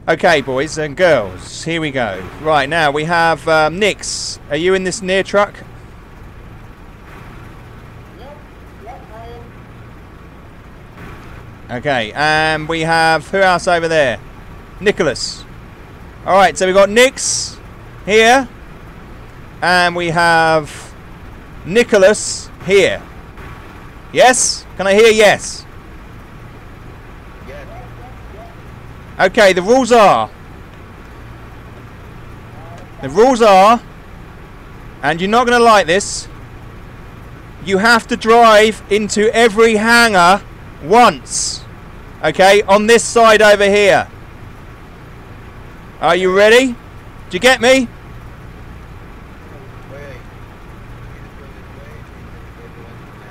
Okay, boys and girls, here we go. Right, now we have Nix. Are you in this near truck? Yep, I am. Okay, and we have, who else over there? Nicholas. Alright, so we've got Nix here. And we have Nicholas here. Yes? Can I hear yes? Okay, the rules are, and you're not going to like this, you have to drive into every hangar once, okay, on this side over here. Are you ready? Do you get me?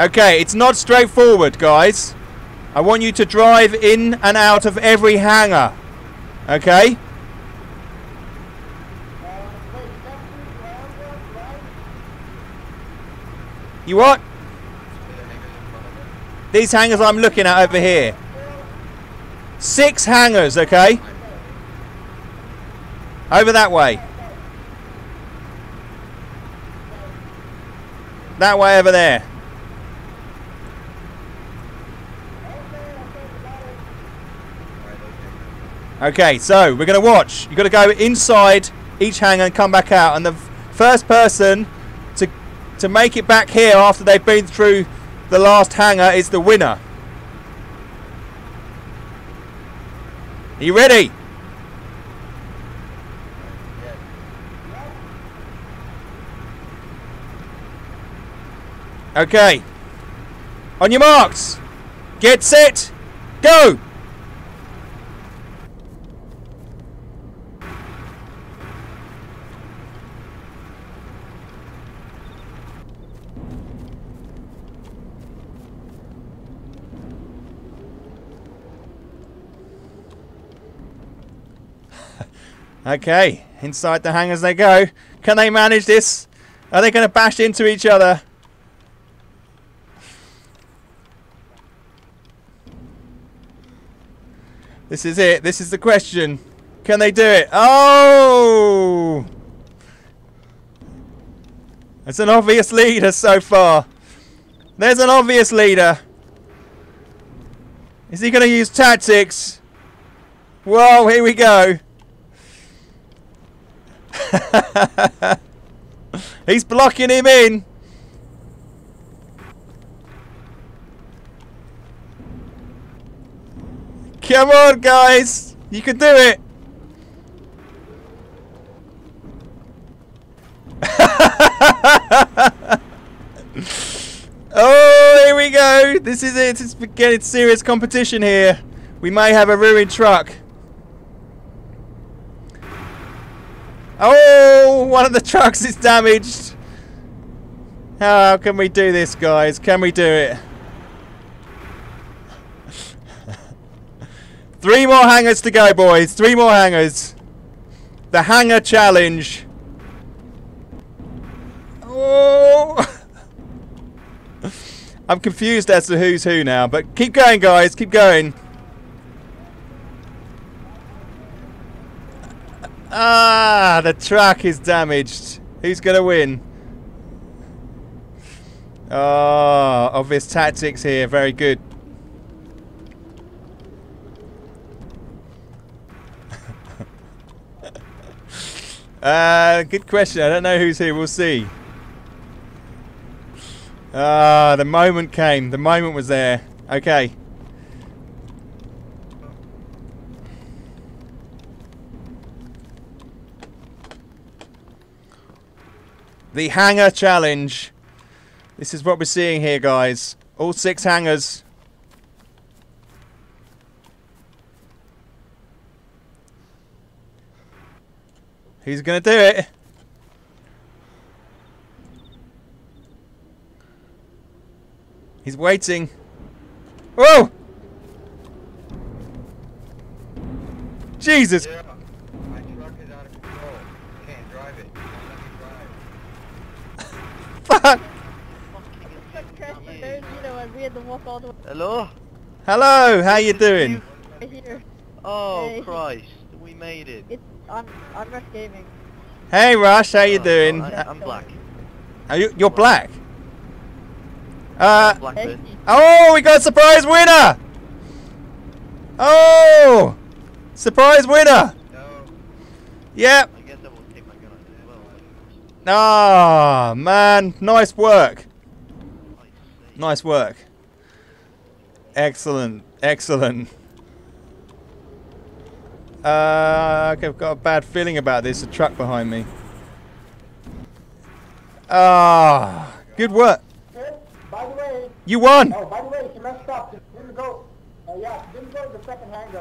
Okay, it's not straightforward, guys. I want you to drive in and out of every hangar. Okay? You what? These hangars I'm looking at over here. 6 hangars, okay? Over that way. That way over there. Okay, so we're going to watch. You've got to go inside each hangar and come back out. And the first person to make it back here after they've been through the last hangar is the winner. Are you ready? Okay. On your marks. Get set. Go. Okay, inside the hangars they go. Can they manage this? Are they going to bash into each other? This is it. This is the question. Can they do it? Oh! It's an obvious leader so far. There's an obvious leader. Is he going to use tactics? Whoa, here we go. He's blocking him in. Come on, guys. You can do it. Oh, here we go. This is it. It's getting serious competition here. We may have a ruined truck. Oh, one of the trucks is damaged. How can we do this, guys? Can we do it? 3 more hangars to go, boys. 3 more hangars. The hangar challenge. Oh. I'm confused as to who's who now, but keep going, guys. Keep going. Ah, the truck is damaged. Who's going to win? Oh, obvious tactics here. Very good. Good question. I don't know who's who. We'll see. Ah, the moment came. The moment was there. Okay. The hangar challenge. This is what we're seeing here, guys. All 6 hangars. Who's going to do it? He's waiting. Whoa! Jesus! Yeah, my truck is out of control. I can't drive it. Don't let me drive. Fuck! We had to walk all the way Hello? Hello, how you doing? here. Oh, Hey. Christ. We made it. It's on Rush Gaming. Hey Rush, how you doing? I'm black. You're black. Blackbird. Oh, we got a surprise winner! Oh! Surprise winner! No. Yep. I guess I will take my gun out as well. Ah, man. Nice work. Nice work. Excellent. Excellent. I've got a bad feeling about this. A truck behind me. Ah, good work. By the way, You won. oh, by the way, she messed up. She didn't go. Yeah, she didn't go to the second hangar.